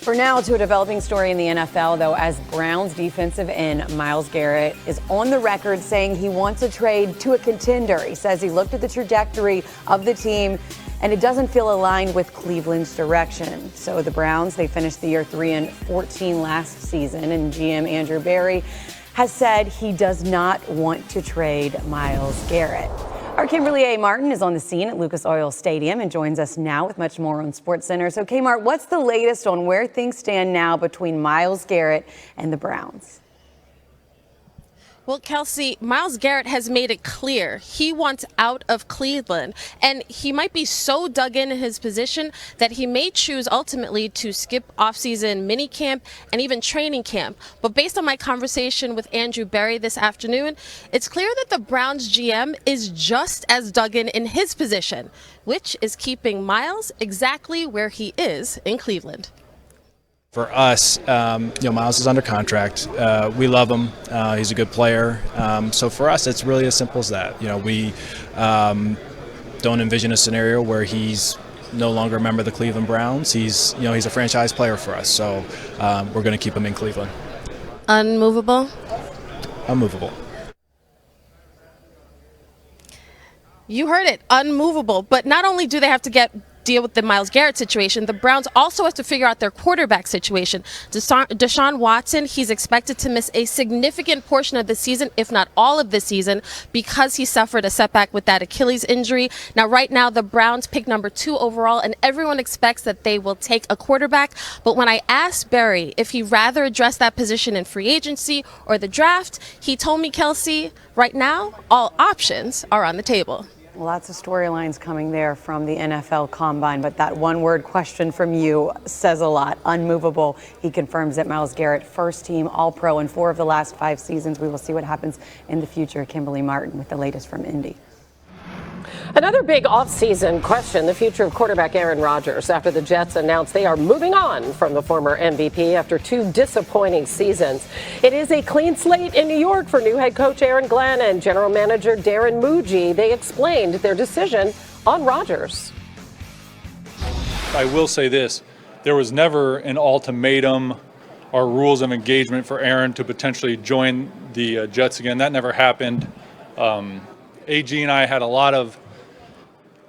For now, to a developing story in the NFL, though, as Browns defensive end Myles Garrett is on the record saying he wants a trade to a contender. He says he looked at the trajectory of the team and it doesn't feel aligned with Cleveland's direction. So the Browns, they finished the year 3-14 last season, and GM Andrew Berry has said he does not want to trade Myles Garrett. Our Kimberly A. Martin is on the scene at Lucas Oil Stadium and joins us now with much more on SportsCenter. So, Kmart, what's the latest on where things stand now between Myles Garrett and the Browns? Well, Kelce, Myles Garrett has made it clear he wants out of Cleveland, and he might be so dug in his position that he may choose ultimately to skip offseason minicamp and even training camp. But based on my conversation with Andrew Berry this afternoon, it's clear that the Browns GM is just as dug in his position, which is keeping Myles exactly where he is in Cleveland. For us, Myles is under contract. We love him. He's a good player. So for us, it's really as simple as that. We don't envision a scenario where he's no longer a member of the Cleveland Browns. He's a franchise player for us. So we're going to keep him in Cleveland. Unmovable? Unmovable. You heard it, unmovable. But not only do they have to deal with the Myles Garrett situation, the Browns also have to figure out their quarterback situation. Deshaun Watson, he's expected to miss a significant portion of the season, if not all of the season, because he suffered a setback with that Achilles injury. Now, right now, the Browns pick number 2 overall, and everyone expects that they will take a quarterback. But when I asked Berry if he'd rather address that position in free agency or the draft, he told me, Kelce, right now, all options are on the table. Lots of storylines coming there from the NFL Combine, but that one-word question from you says a lot. Unmovable. He confirms that Myles Garrett, first-team All-Pro in 4 of the last 5 seasons. We will see what happens in the future. Kimberly Martin with the latest from Indy. Another big offseason question, the future of quarterback Aaron Rodgers, after the Jets announced they are moving on from the former MVP after 2 disappointing seasons. It is a clean slate in New York for new head coach Aaron Glenn and general manager Darren Muji. They explained their decision on Rodgers. I will say this, there was never an ultimatum or rules of engagement for Aaron to potentially join the Jets again. That never happened. AG and I had a lot of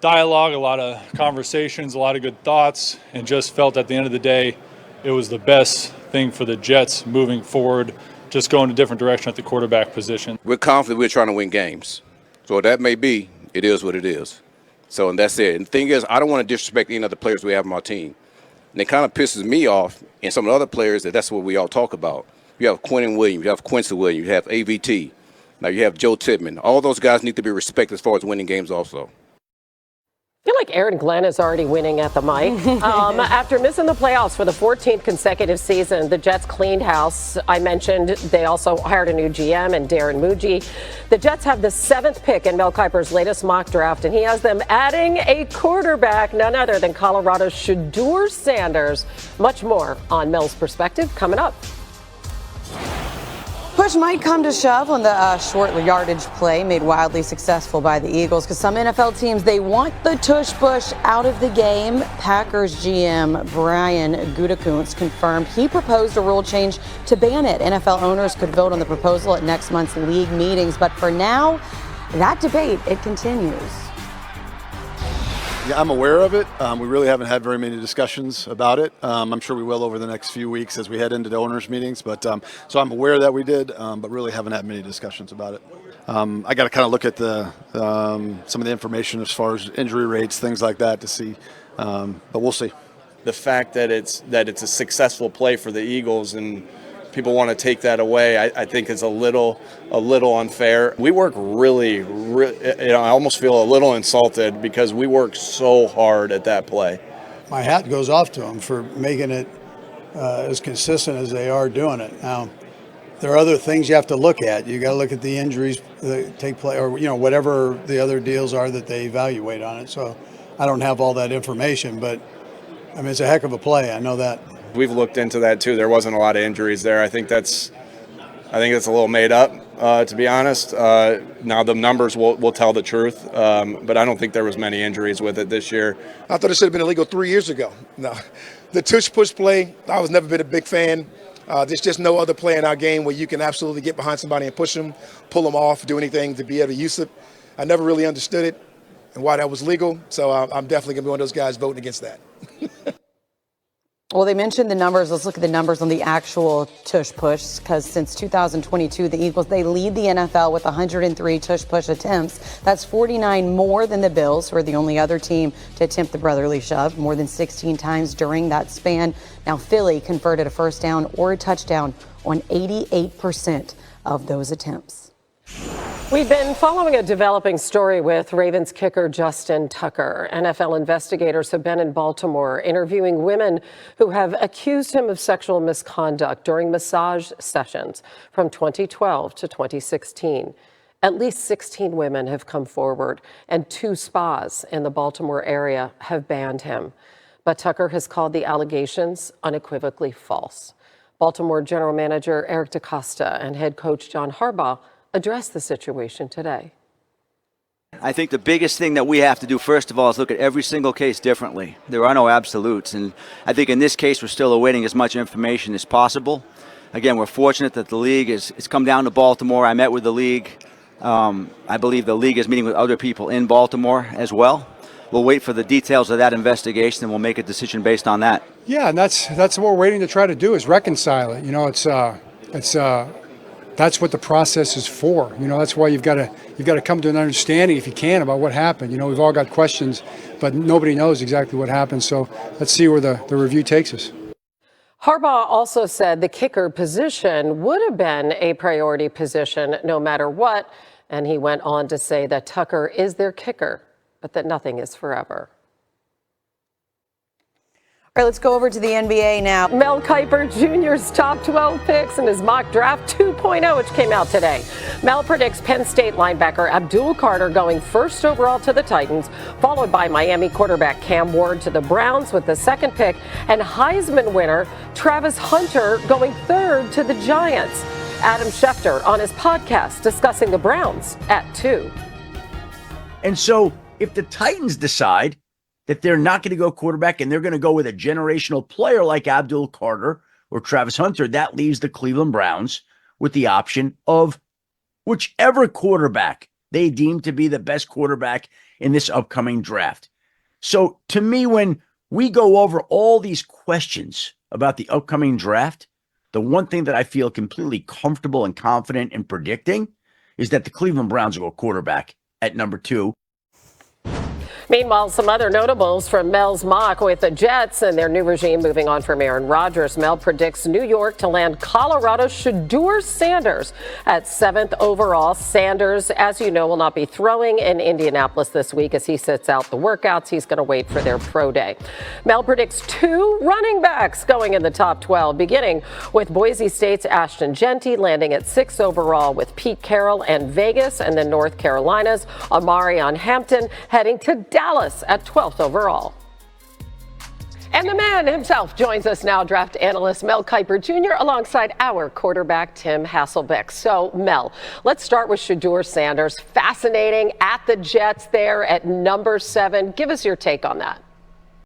dialogue, a lot of conversations, a lot of good thoughts, and just felt at the end of the day it was the best thing for the Jets moving forward, just going a different direction at the quarterback position. We're confident we're trying to win games. So that may be, it is what it is. So, and that's it. And the thing is, I don't want to disrespect any of the players we have on our team. And it kind of pisses me off and some of the other players that's what we all talk about. You have Quentin Williams, you have Quincy Williams, you have AVT. Now you have Joe Tippmann. All those guys need to be respected as far as winning games also. I feel like Aaron Glenn is already winning at the mic. After missing the playoffs for the 14th consecutive season, the Jets cleaned house. I mentioned they also hired a new GM and Darren Muji. The Jets have the 7th pick in Mel Kiper's latest mock draft, and he has them adding a quarterback, none other than Colorado's Shedeur Sanders. Much more on Mel's perspective coming up. Push might come to shove on the short yardage play made wildly successful by the Eagles, because some NFL teams, they want the tush push out of the game. Packers GM Brian Gutekunst confirmed he proposed a rule change to ban it. NFL owners could vote on the proposal at next month's league meetings, but for now, that debate, it continues. Yeah, I'm aware of it. We really haven't had very many discussions about it. I'm sure we will over the next few weeks as we head into the owners' meetings. But so I'm aware that we did, but really haven't had many discussions about it. I got to kind of look at the some of the information as far as injury rates, things like that, to see. But we'll see. The fact that it's a successful play for the Eagles and people want to take that away, I think is a little unfair. We work really, I almost feel a little insulted because we work so hard at that play. My hat goes off to them for making it as consistent as they are doing it. Now, there are other things you have to look at. You got to look at the injuries that take place, or whatever the other deals are that they evaluate on it. So I don't have all that information, but I mean, it's a heck of a play. I know that. We've looked into that too. There wasn't a lot of injuries there. I think that's a little made up, to be honest. Now the numbers will tell the truth, but I don't think there was many injuries with it this year. I thought it should have been illegal 3 years ago. No, The tush-push play, I was never been a big fan. There's just no other play in our game where you can absolutely get behind somebody and push them, pull them off, do anything to be able to use it. I never really understood it and why that was legal, so I'm definitely going to be one of those guys voting against that. Well, they mentioned the numbers. Let's look at the numbers on the actual tush-push, because since 2022, the Eagles, they lead the NFL with 103 tush-push attempts. That's 49 more than the Bills, who are the only other team to attempt the brotherly shove, more than 16 times during that span. Now, Philly converted a first down or a touchdown on 88% of those attempts. We've been following a developing story with Ravens kicker Justin Tucker. NFL investigators have been in Baltimore interviewing women who have accused him of sexual misconduct during massage sessions from 2012 to 2016. At least 16 women have come forward, and 2 spas in the Baltimore area have banned him. But Tucker has called the allegations unequivocally false. Baltimore General Manager Eric DeCosta and head coach John Harbaugh address the situation today. I think the biggest thing that we have to do, first of all, is look at every single case differently. There are no absolutes, and I think in this case we're still awaiting as much information as possible. Again, we're fortunate that the league has come down to Baltimore. I met with the league. I believe the league is meeting with other people in Baltimore as well. We'll wait for the details of that investigation, and we'll make a decision based on that. Yeah, and that's what we're waiting to try to do, is reconcile it. You know, that's what the process is for. You know, that's why you've got to come to an understanding, if you can, about what happened. You know, we've all got questions, but nobody knows exactly what happened. So let's see where the review takes us. Harbaugh also said the kicker position would have been a priority position no matter what. And he went on to say that Tucker is their kicker, but that nothing is forever. All right, let's go over to the NBA now. Mel Kiper Jr.'s top 12 picks in his mock draft 2.0, which came out today. Mel predicts Penn State linebacker Abdul Carter going first overall to the Titans, followed by Miami quarterback Cam Ward to the Browns with the second pick, and Heisman winner Travis Hunter going third to the Giants. Adam Schefter on his podcast discussing the Browns at 2. And so if the Titans decide that they're not going to go quarterback and they're going to go with a generational player like Abdul Carter or Travis Hunter, that leaves the Cleveland Browns with the option of whichever quarterback they deem to be the best quarterback in this upcoming draft. So to me, when we go over all these questions about the upcoming draft, the one thing that I feel completely comfortable and confident in predicting is that the Cleveland Browns will go quarterback at number 2. Meanwhile, some other notables from Mel's mock with the Jets and their new regime moving on from Aaron Rodgers. Mel predicts New York to land Colorado's Shedeur Sanders at 7th overall. Sanders, as you know, will not be throwing in Indianapolis this week as he sits out the workouts. He's going to wait for their pro day. Mel predicts 2 running backs going in the top 12, beginning with Boise State's Ashton Genty landing at 6th overall with Pete Carroll and Vegas, and then North Carolina's Amarion Hampton heading to Dallas at 12th overall. And the man himself joins us now, draft analyst Mel Kiper Jr., alongside our quarterback Tim Hasselbeck. So, Mel, let's start with Shedeur Sanders. Fascinating at the Jets there at number 7. Give us your take on that.